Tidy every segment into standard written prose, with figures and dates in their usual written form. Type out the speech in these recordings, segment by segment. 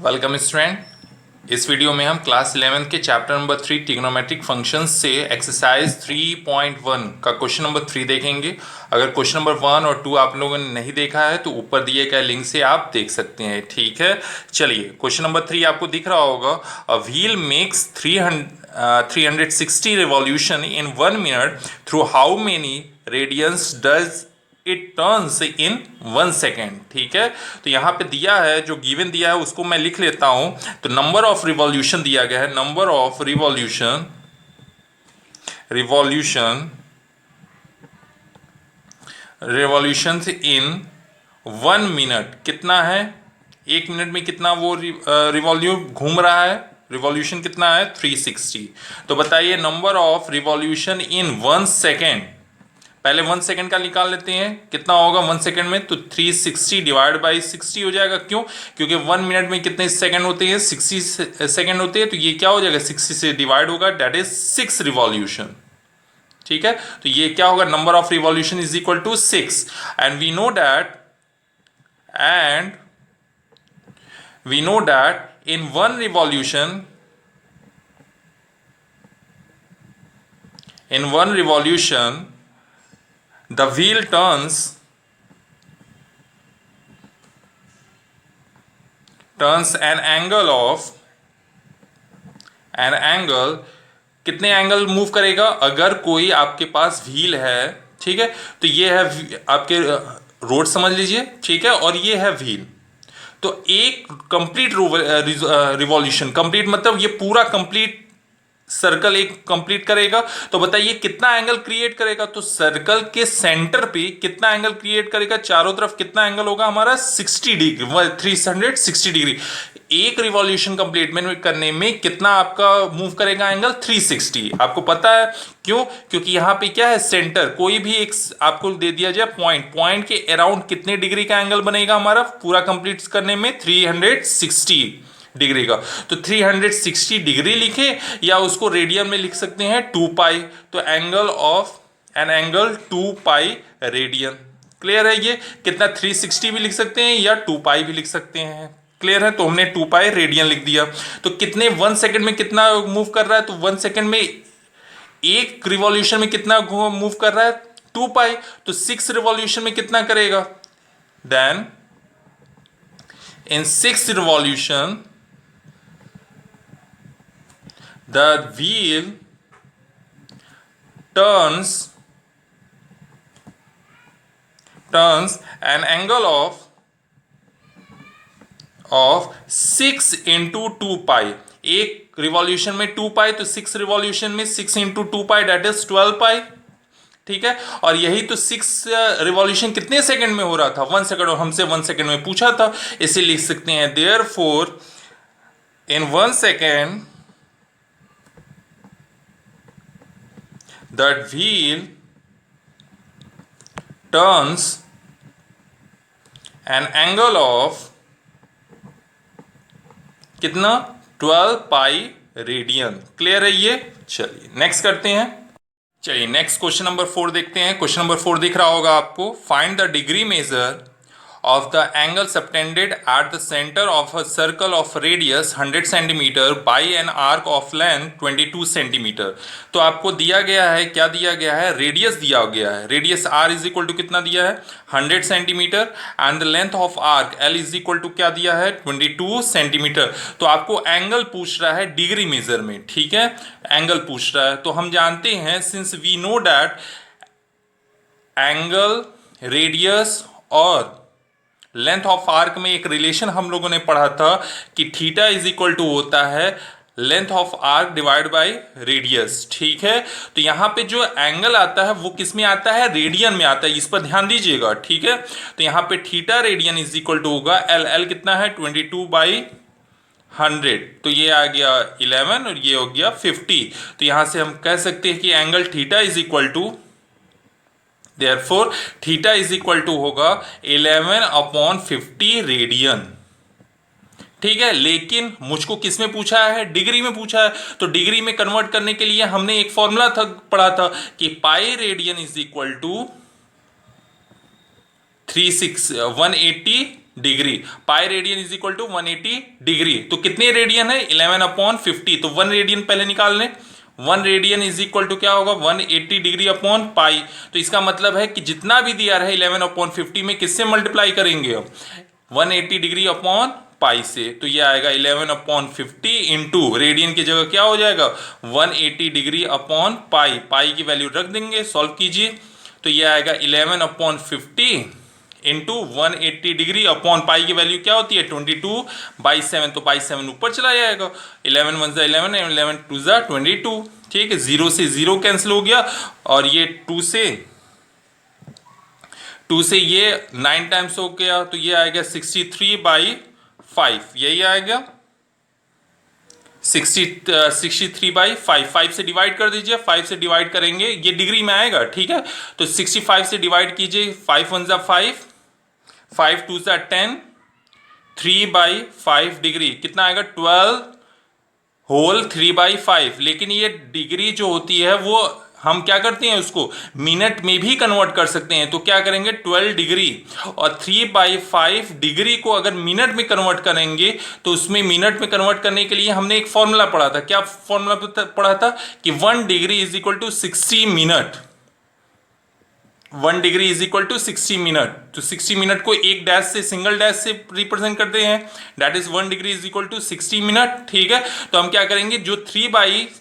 Welcome student. इस video में हम क्लास 11 के चैप्टर नंबर 3 ट्रिग्नोमेट्रिक फंक्शंस से एक्सरसाइज 3.1 का क्वेश्चन नंबर 3 देखेंगे। अगर क्वेश्चन नंबर 1 और 2 आप लोगों ने नहीं देखा है तो ऊपर दिए गए लिंक से आप देख सकते हैं। ठीक है, चलिए क्वेश्चन नंबर 3 आपको दिख रहा होगा। A wheel makes 360 revolution in 1 minute through how many radians does it turns in 1 second. ठीक है, तो यहाँ पे दिया है, जो गिवन दिया है उसको मैं लिख लेता हूं। तो नंबर ऑफ रिवॉल्यूशन दिया गया है, number of revolution revolution in 1 minute कितना है, 1 मिनट में कितना वो रिवॉल्यूशन घूम रहा है, रिवॉल्यूशन कितना है 360। तो बताइए number of revolution in 1 second, पहले 1 सेकेंड का निकाल लेते हैं कितना होगा 1 सेकेंड में। तो 360 डिवाइड बाई 60 हो जाएगा। क्यों? क्योंकि 1 मिनट में कितने सेकेंड होते हैं, 60 सेकेंड होते हैं। तो ये क्या हो जाएगा 60 से डिवाइड होगा, डेट इज 6 रिवॉल्यूशन। ठीक है, तो ये क्या होगा, number of revolution is equal to 6 and we know that in one revolution the wheel turns an angle कितने एंगल मूव करेगा? अगर कोई आपके पास व्हील है, ठीक है, तो ये है आपके रोड समझ लीजिए, ठीक है, और ये है व्हील। तो एक कंप्लीट रिवॉल्यूशन, कंप्लीट मतलब ये पूरा कंप्लीट सर्कल एक कंप्लीट करेगा। तो बताइए कितना एंगल क्रिएट करेगा? तो सर्कल के सेंटर पे कितना एंगल क्रिएट करेगा? चारों तरफ कितना एंगल होगा हमारा 60 डिग्री, 360 डिग्री। एक रिवॉल्यूशन कंप्लीट करने में कितना आपका मूव करेगा एंगल? 360। आपको पता है क्यों? क्योंकि यहां पे क्या है, सेंटर, कोई भी एक आपको दे दिया जाए पॉइंट के अराउंड कितने डिग्री का एंगल बनेगा हमारा पूरा कंप्लीट करने में? 360 डिग्री का। तो 360 डिग्री लिखे या उसको रेडियन में लिख सकते हैं 2 पाई। तो एंगल 2 पाई रेडियन। क्लियर है? ये कितना 360 भी लिख सकते हैं या 2 पाई भी लिख सकते हैं। क्लियर है? तो हमने 2 पाई रेडियन लिख दिया। तो कितने 1 सेकेंड में कितना मूव कर रहा है? तो 1 सेकेंड में एक रिवॉल्यूशन में कितना मूव कर रहा है? 2 पाई। तो 6 रिवॉल्यूशन में कितना करेगा? Then in 6 revolution the wheel turns an angle of 6 into 2 pi. एक रिवॉल्यूशन में 2 पाई, तो 6 रिवॉल्यूशन में 6 into 2 पाई, डेट इज 12 पाई। ठीक है, और यही तो 6 रिवॉल्यूशन कितने सेकंड में हो रहा था? 1 सेकंड, और हमसे 1 सेकंड में पूछा था। इसे लिख सकते हैं therefore in 1 second that wheel turns an angle of कितना? 12 पाई रेडियन। क्लियर है ये? चलिए नेक्स्ट करते हैं। चलिए नेक्स्ट क्वेश्चन नंबर 4 देखते हैं। क्वेश्चन नंबर 4 दिख रहा होगा आपको। Find the degree measure of the angle subtended at the center of a circle of radius 100 cm by an arc of length 22 cm। तो आपको दिया गया है, क्या दिया गया है? रेडियस दिया गया है। Radius r is equal to कितना दिया है? 100 centimetre and the length of arc l is equal to क्या दिया है? 22 सेंटीमीटर। तो आपको एंगल पूछ रहा है डिग्री मेजर में, ठीक है, एंगल पूछ रहा है। तो हम जानते हैं, since we know that angle, radius और लेंथ ऑफ आर्क में एक रिलेशन हम लोगों ने पढ़ा था कि थीटा इज इक्वल टू होता है length of arc divide by radius. ठीक है, तो यहां पे जो एंगल आता है वो किस में आता है? रेडियन में आता है। इस पर ध्यान दीजिएगा, ठीक है। तो यहां पे theta radian is equal to होगा एल कितना है? 22 बाई 100। तो ये आ गया 11 और ये हो गया 50। तो यहां से हम कह सकते हैं कि angle theta is equal to, Therefore, theta is equal to होगा 11/50 रेडियन। ठीक है, लेकिन मुझको किस में पूछा है? डिग्री में पूछा है। तो डिग्री में कन्वर्ट करने के लिए हमने एक फॉर्मूला था पढ़ा था कि pi radian is equal to 180 degree, pi radian is equal to 180 degree. तो कितने रेडियन है? 11/50। तो 1 रेडियन पहले निकाल लें। 1 रेडियन इज इक्वल टू क्या होगा? 180 डिग्री अपॉन पाई। तो इसका मतलब है कि जितना भी दिया रहे 11/50 में किससे मल्टीप्लाई करेंगे हम? 180 डिग्री अपॉन पाई से। तो ये आएगा 11/50 इंटू रेडियन की जगह क्या हो जाएगा? 180 डिग्री अपॉन पाई। पाई की वैल्यू रख देंगे, सॉल्व कीजिए। तो ये आएगा 11/50 इंटू 180 डिग्री अपॉन पाई की वैल्यू क्या होती है? 22/7। तो बाई 7 ऊपर चला जाएगा। 11 1 11, 11 2 22। ठीक है, 0 से 0 कैंसिल हो गया, और ये 2 से ये 9 टाइम्स हो गया। तो ये आएगा 63/5। यही आएगा 63/5। 5 से डिवाइड कर दीजिए, 5 से डिवाइड करेंगे ये डिग्री में आएगा। ठीक है, तो 65 से डिवाइड कीजिए। 5 1 5, 5 2 10, 3/5 डिग्री कितना आएगा? 12 होल 3/5। लेकिन ये डिग्री जो होती है वो हम क्या करते हैं, उसको मिनट में भी कन्वर्ट कर सकते हैं। तो क्या करेंगे? 12 डिग्री और 3/5 डिग्री को अगर मिनट में कन्वर्ट करेंगे तो उसमें मिनट में कन्वर्ट करने के लिए हमने एक फॉर्मूला पढ़ा था। क्या फॉर्मूला पढ़ा था? कि 1 degree is equal to 60 minute. 1 degree is equal to 60 minute. तो 60 मिनट को एक डैश से, सिंगल डैश से रिप्रेजेंट करते हैं। That is 1 degree is equal to 60 minute. ठीक है, तो हम क्या करेंगे? जो 3/5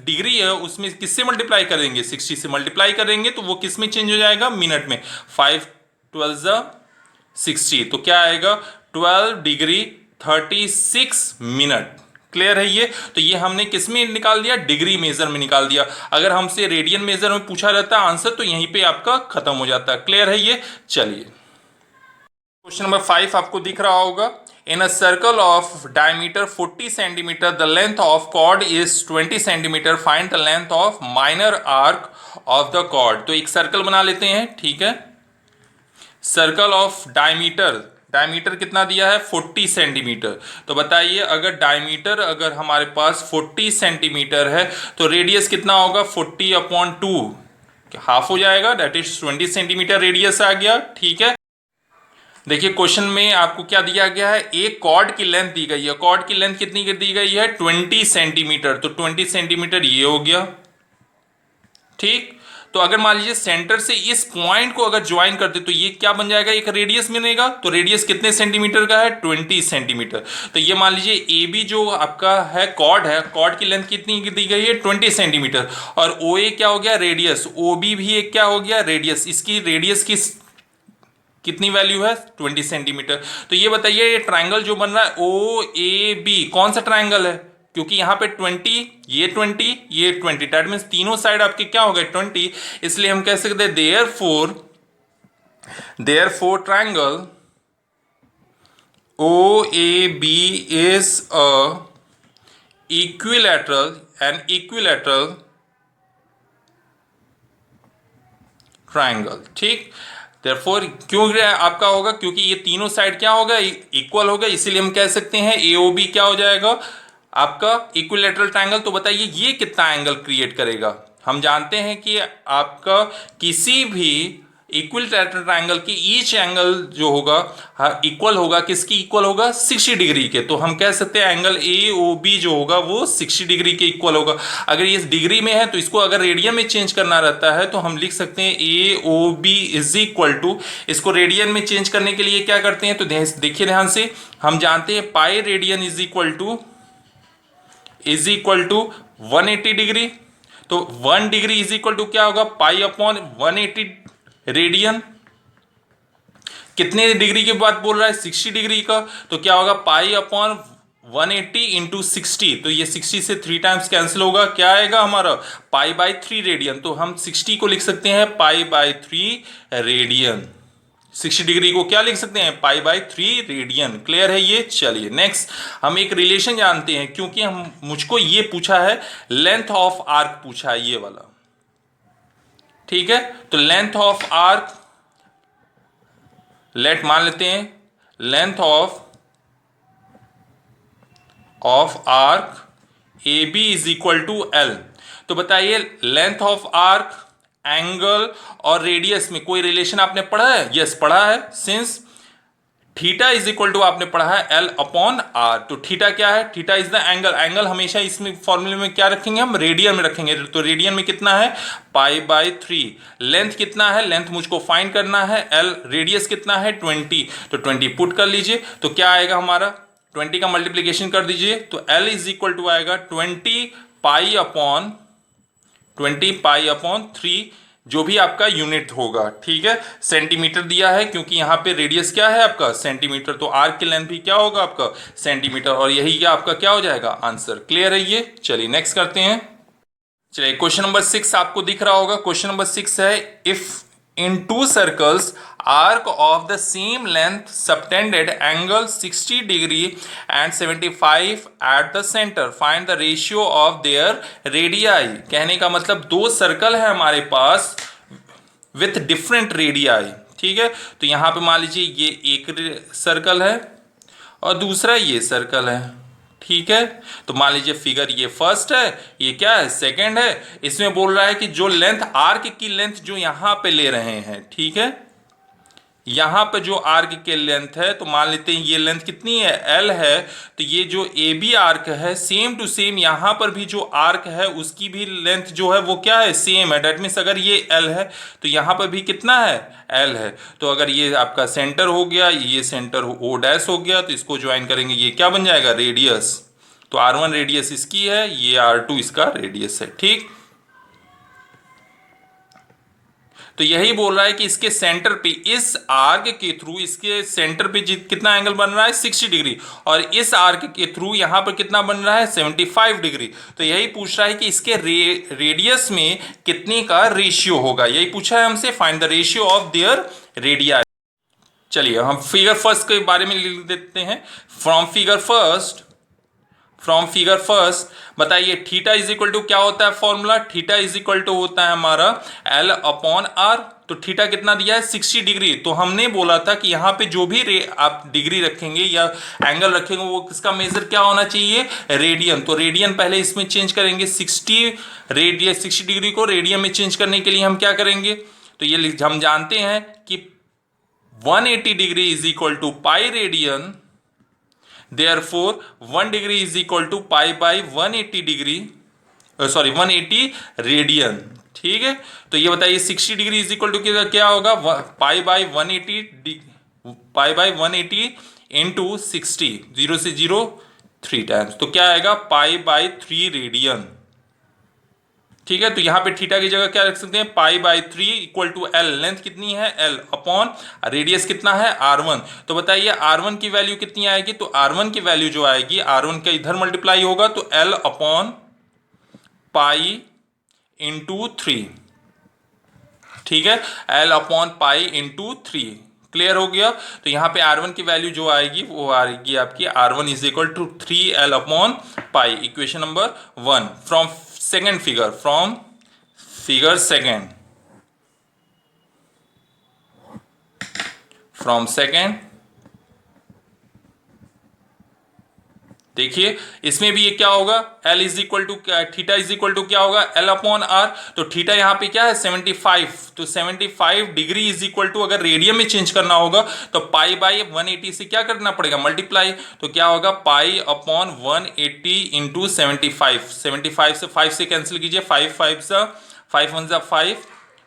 डिग्री है उसमें किससे मल्टीप्लाई करेंगे? 60 से मल्टीप्लाई करेंगे तो वो किस में चेंज हो जाएगा? मिनट में। 5 12 60। तो क्या आएगा? 12 डिग्री 36 मिनट। क्लियर है ये? तो ये हमने किस में निकाल दिया? डिग्री मेजर में निकाल दिया। अगर हमसे रेडियन मेजर में पूछा रहता आंसर तो यहीं पे आपका खत्म हो जाता। क्लियर है ये? चलिए क्वेश्चन नंबर 5 आपको दिख रहा होगा। In a circle of diameter 40 centimetre the length of chord is 20 centimetre, find the length of minor arc of the chord. तो एक सर्कल बना लेते हैं। ठीक है, सर्कल ऑफ डायमीटर, डायमीटर कितना दिया है? 40 सेंटीमीटर। तो बताइए अगर डायमीटर अगर हमारे पास 40 सेंटीमीटर है तो रेडियस कितना होगा? 40/2, हाफ हो जाएगा। दैट इज 20 सेंटीमीटर रेडियस आ गया। ठीक है, देखिए क्वेश्चन में आपको क्या दिया गया है? एक कॉर्ड की लेंथ दी गई है। कॉर्ड की लेंथ कितनी दी गई है? 20 सेंटीमीटर। तो 20 सेंटीमीटर ये हो गया। ठीक, तो अगर मान लीजिए सेंटर से इस पॉइंट को अगर ज्वाइन करते तो ये क्या बन जाएगा? एक रेडियस बनेगा। तो रेडियस कितने सेंटीमीटर का है? 20 सेंटीमीटर। तो ये मान लीजिए ए बी जो आपका है कॉर्ड है, कॉर्ड की लेंथ कितनी दी गई है? 20 सेंटीमीटर। और ओ ए क्या हो गया? रेडियस। ओ बी भी एक क्या हो गया? रेडियस। इसकी रेडियस की कितनी वैल्यू है? 20 सेंटीमीटर। तो ये बताइए ये ट्राइंगल जो बन रहा है ओ ए बी कौन सा ट्राइंगल है? क्योंकि यहां पे 20, ये 20, ये 20, दैट मीन्स तीनों साइड आपके क्या हो गए? 20। इसलिए हम कह सकते हैं therefore triangle O A B is a equilateral triangle. ठीक, देयरफॉर क्यों आपका होगा? क्योंकि ये तीनों साइड क्या होगा? इक्वल होगा। इसीलिए हम कह सकते हैं AOB क्या हो जाएगा? आपका इक्विलैटरल ट्रायंगल। तो बताइए ये कितना एंगल क्रिएट करेगा? हम जानते हैं कि आपका किसी भी इक्विलैटरल ट्रायंगल की ईच एंगल जो होगा इक्वल होगा। किसकी इक्वल होगा? 60 डिग्री के। तो हम कह सकते हैं एंगल AOB जो होगा वो 60 डिग्री के इक्वल होगा। अगर ये डिग्री में है तो इसको अगर रेडियन में चेंज करना रहता है तो हम लिख सकते हैं AOB इज इक्वल टू, इसको रेडियन में चेंज करने के लिए क्या करते हैं? तो देखिए ध्यान से, हम जानते हैं pi radian is equal to 180 degree. तो 1 डिग्री इज इक्वल टू क्या होगा? Pi upon 180 radian. कितने डिग्री की बात बोल रहा है? 60 डिग्री का। तो क्या होगा? Pi upon 180 into 60। तो ये 60 से 3 टाइम्स कैंसिल होगा। क्या आएगा हमारा? पाई/3 रेडियन। तो हम 60 को लिख सकते हैं पाई/3 रेडियन। 60 डिग्री को क्या लिख सकते हैं? पाई/3 रेडियन। क्लियर है ये? चलिए नेक्स्ट हम एक रिलेशन जानते हैं, क्योंकि हम मुझको ये पूछा है लेंथ ऑफ आर्क पूछा है ये वाला। ठीक है, तो लेंथ ऑफ आर्क लेट मान लेते हैं length of arc AB is equal to L। तो बताइए लेंथ ऑफ आर्क, एंगल और रेडियस में कोई रिलेशन आपने पढ़ा है? यस पढ़ा है। Since theta is equal to आपने पढ़ा है एल अपॉन आर। तो थीटा क्या है? Theta is the angle. Angle हमेशा इसमें फॉर्मूले में क्या रखेंगे हम? रेडियन में रखेंगे। तो रेडियन में कितना है? π/3। लेंथ कितना है? लेंथ मुझको फाइंड करना है। एल रेडियस कितना है? 20। तो 20 पुट कर लीजिए। तो क्या आएगा हमारा? 20 का मल्टीप्लीकेशन कर दीजिए। तो एल इज इक्वल टू आएगा 20π/3 जो भी आपका यूनिट होगा। ठीक है, सेंटीमीटर दिया है क्योंकि यहाँ पे रेडियस क्या है आपका? सेंटीमीटर। तो आर्क की लेंथ भी क्या होगा आपका? सेंटीमीटर। और यही क्या आपका क्या हो जाएगा? आंसर। क्लियर है ये? चलिए नेक्स्ट करते हैं। चलिए क्वेश्चन नंबर 6 आपको दिख रहा होगा। क्वेश्चन नंबर 6 है, if in two circles arc of the same length subtended angle 60 degree and 75 at the center, find the ratio of their radii। कहने का मतलब दो सर्कल है हमारे पास विथ डिफरेंट रेडियाई। ठीक है, तो यहां पे मान लीजिए ये एक सर्कल है और दूसरा ये सर्कल है। ठीक है, तो मान लीजिए फिगर ये फर्स्ट है, ये क्या है? सेकंड है। इसमें बोल रहा है कि जो लेंथ आर्क की लेंथ जो यहां पे ले रहे हैं, ठीक है, यहां पे जो आर्क के लेंथ है, तो मान लेते हैं ये लेंथ कितनी है? एल है। तो ये जो ए बी आर्क है सेम टू सेम यहां पर भी जो आर्क है उसकी भी लेंथ जो है वो क्या है? सेम है। डेट मीन्स अगर ये एल है तो यहां पर भी कितना है? एल है। तो अगर ये आपका सेंटर हो गया, ये सेंटर ओ डैश हो गया, तो इसको ज्वाइन करेंगे, ये क्या बन जाएगा? रेडियस। तो R1 रेडियस इसकी है, ये R2 इसका रेडियस है। ठीक, तो यही बोल रहा है कि इसके सेंटर पे, इस आर्क के थ्रू इसके सेंटर पे कितना एंगल बन रहा है? 60 डिग्री। और इस आर्क के थ्रू यहां पर कितना बन रहा है? 75 डिग्री। तो यही पूछ रहा है कि इसके रेडियस में कितने का रेशियो होगा, यही पूछा है हमसे। Find the ratio of their radia. चलिए हम फिगर फर्स्ट के बारे में लिख देते हैं। फ्रॉम फिगर फर्स्ट बताइए, थीटा इज इक्वल टू क्या होता है formula? Theta is equal to होता है हमारा एल अपॉन आर। तो थीटा कितना दिया है? 60 डिग्री। तो हमने बोला था कि यहां पे जो भी आप डिग्री रखेंगे या एंगल रखेंगे वो किसका मेजर क्या होना चाहिए? रेडियन। तो रेडियन पहले इसमें चेंज करेंगे। 60 डिग्री को रेडियन में चेंज करने के लिए हम क्या करेंगे? तो ये हम जानते हैं कि 180 degree is equal to pi radian. Therefore 1 degree is equal to pi by 180 degree, sorry 180 radian. ठीक है, तो ये बताइए 60 डिग्री इज इक्वल टू क्या होगा? पाई बाई 180 इंटू 60, 0 से 0 3 टाइम्स। तो क्या आएगा? Pi by 3 radian. ठीक है, तो यहां पे थीटा की जगह क्या रख सकते हैं? π/3 इक्वल टू एल। लेंथ कितनी है? एल अपॉन रेडियस कितना है? R1। तो बताइए R1 की वैल्यू कितनी आएगी? तो R1 की वैल्यू जो आएगी, R1 का इधर मल्टीप्लाई होगा तो एल अपॉन पाई इंटू 3। ठीक है, L upon pi into 3। Clear हो गया? तो यहां पे R1 की वैल्यू जो आएगी वो आएगी आपकी R1 is equal to 3L upon pi. Equation number 1 from second figure, from figure second देखिए इसमें भी ये क्या होगा? L is equal to theta is equal to क्या होगा? L upon R। तो थीटा यहाँ पे क्या है? 75। तो 75 डिग्री इज इक्वल टू, अगर रेडियन में चेंज करना होगा तो पाई बाई 180 से क्या करना पड़ेगा? मल्टीप्लाई। तो क्या होगा? Pi upon 180 into 75। 75 से 5 से कैंसिल कीजिए। 5 5 सा 5 1 सा 5,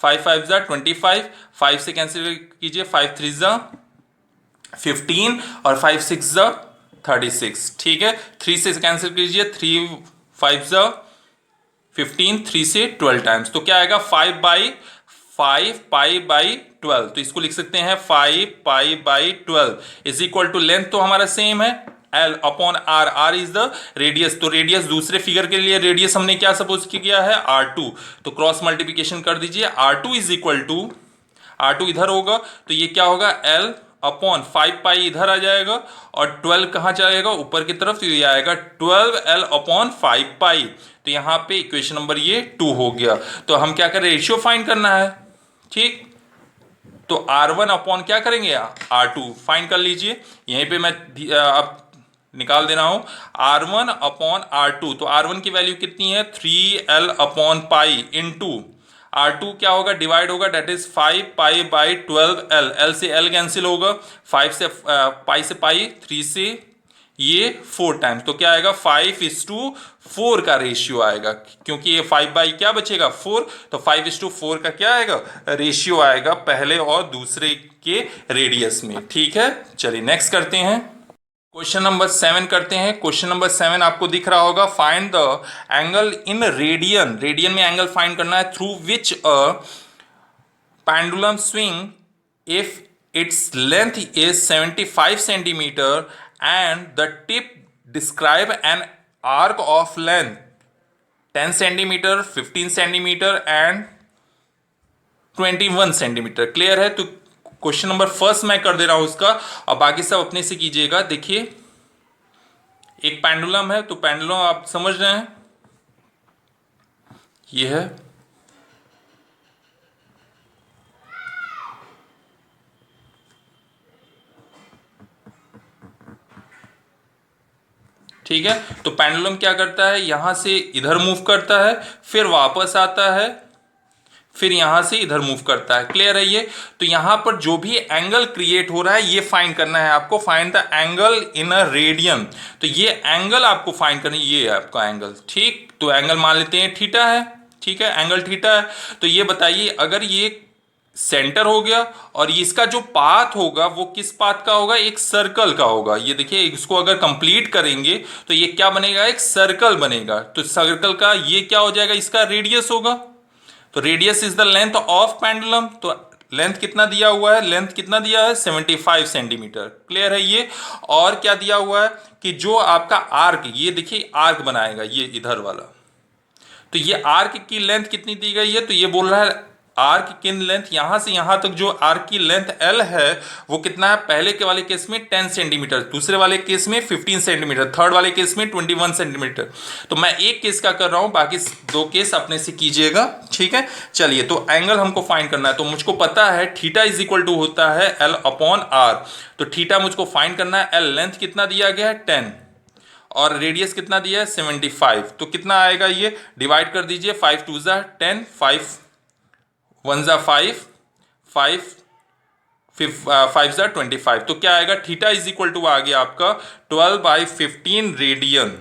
5 5 सा 25, 5 से कैंसिल कीजिए। 5 3 सा 15 और 5 6 सा 36। ठीक है, 3 से कैंसिल कीजिए। 3 5 सा 15, 3 से 12 टाइम्स। तो क्या आएगा? 5 पाई बाई 12। तो इसको लिख सकते हैं 5 pi by 12 is equal to, length तो हमारा सेम है L upon R। R is the radius. तो रेडियस दूसरे फिगर के लिए रेडियस हमने क्या सपोज किया है? R2। तो क्रॉस मल्टीप्लिकेशन कर दीजिए। R2 is equal to, R2 इधर होगा तो ये क्या होगा? L अपॉन 5 पाई इधर आ जाएगा और 12 कहाँ जाएगा? ऊपर की तरफ। तो ये आएगा 12L अपॉन 5 पाई। तो यहाँ पे इक्वेशन नंबर ये 2 हो गया। तो हम क्या करें? रेशियो फाइंड करना है। ठीक, तो R1 अपॉन क्या करेंगे? R2 फाइंड कर लीजिए। यहीं पे मैं अब निकाल दे रहा हूं R1 अपॉन R2। तो R1 की वैल्यू कितनी है? 3L upon pi into R2 क्या होगा, डिवाइड होगा, डेट इज 5 पाई/12 L से L कैंसिल होगा, 5 से पाई से पाई, 3 से ये 4 टाइम्स, तो क्या आएगा 5:4 का रेशियो आएगा, क्योंकि ये 5 बाई क्या बचेगा 4, तो 5:4 का क्या आएगा रेशियो आएगा पहले और दूसरे के रेडियस में। ठीक है, चलिए नेक्स्ट करते हैं, क्वेश्चन नंबर 7 करते हैं। क्वेश्चन नंबर 7 आपको दिख रहा होगा, find the angle in radian, radian में एंगल फाइंड करना है, through which a pendulum swing if its length is 75 centimeter and the tip describe an arc of length 10 centimeter, 15 centimeter and 21 centimeter। Clear है? तो question number first मैं कर दे रहा हूं उसका, और बाकी सब अपने से कीजिएगा। देखिए एक पेंडुलम है, तो पेंडुलम आप समझ रहे हैं, ये है, ठीक है। तो पेंडुलम क्या करता है, यहां से इधर मूव करता है, फिर वापस आता है, फिर यहां से इधर मूव करता है। क्लियर है ये? तो यहां पर जो भी एंगल क्रिएट हो रहा है ये फाइंड करना है आपको, find the angle in a radian. तो ये एंगल आपको फाइंड करना है, ये है आपका एंगल। ठीक, तो एंगल मान लेते हैं थीटा है, ठीक है, एंगल थीटा है। तो ये बताइए, अगर ये सेंटर हो गया और इसका जो पाथ होगा वो किस पाथ का होगा, एक सर्कल का होगा। ये देखिए, इसको अगर कंप्लीट करेंगे तो ये क्या बनेगा, एक सर्कल बनेगा। तो सर्कल का ये क्या हो जाएगा, इसका रेडियस होगा। तो radius is the length of pendulum. तो लेंथ कितना दिया हुआ है, लेंथ कितना दिया है 75 सेंटीमीटर। क्लियर है ये? और क्या दिया हुआ है कि जो आपका आर्क, ये देखिए आर्क बनाएगा ये इधर वाला, तो ये आर्क की लेंथ कितनी दी गई है, तो ये बोल रहा है आर्क की लेंथ यहां से यहां तक जो आर्क की लेंथ L है वो कितना है, पहले के वाले केस में 10 सेंटीमीटर, दूसरे वाले केस में 15 सेंटीमीटर, थर्ड वाले केस में 21 सेंटीमीटर। तो मैं एक केस का कर रहा हूं, बाकी दो केस अपने से कीजिएगा। ठीक है, चलिए, तो एंगल हमको फाइंड करना है। तो मुझको पता है थीटा इज इक्वल टू होता है L/R। तो थीटा मुझको फाइंड करना है। L लेंथ कितना दिया गया है 10 और रेडियस कितना दिया है 75। तो कितना आएगा, ये डिवाइड कर दीजिए, 5 2 जा 10, 5 1 जा 5, 5 5 जा 25। तो क्या आएगा, थीटा इज इक्वल टू आ गया आपका 12/15 रेडियन।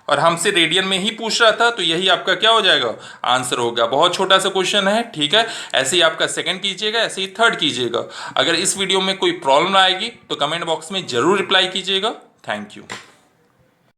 और हमसे रेडियन में ही पूछ रहा था, तो यही आपका क्या हो जाएगा, आंसर होगा। बहुत छोटा सा क्वेश्चन है, ठीक है। ऐसे ही आपका सेकंड कीजिएगा, ऐसे ही थर्ड कीजिएगा। अगर इस वीडियो में कोई प्रॉब्लम आएगी तो कमेंट बॉक्स में जरूर रिप्लाई कीजिएगा। Thank you.